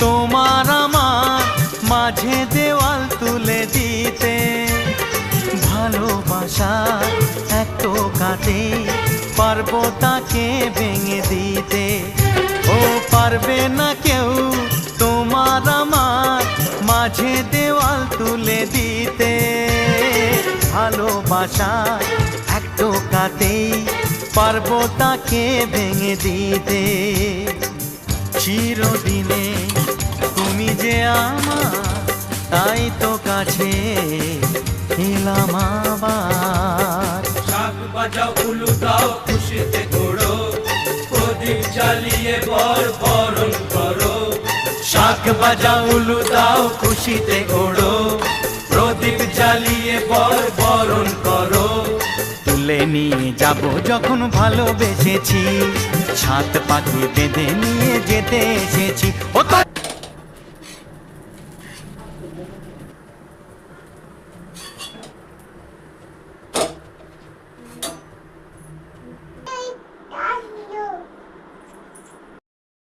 তোমার আমার মাঝে দেওয়াল তুলে দিতে। ভালোবাসা এক টোকাতে পারবো তাকে ভেঙে দিতে। ও পারবে না কেউ তোমার আমার মাঝে দেওয়াল তুলে দিতে। ভালোবাসা এক টোকাতেই পারবো তাকে ভেঙে দিতে। চিরদিনে তুমি যে আমার, তাই তো কাছে এলাম আবার। শাক বাজাও উলু দাও খুশিতে ঘোড়ো, প্রদীপ জ্বালিয়ে বরণ করো। শাক বাজাও উলু দাও খুশিতে ঘোড়ো, প্রদীপ জ্বালিয়ে বরণ করো। তুলে নিয়ে যাব যখন ভালোবেসেছি, ছাদ পাখি বেঁধে নিয়ে যেতে এসেছি। ও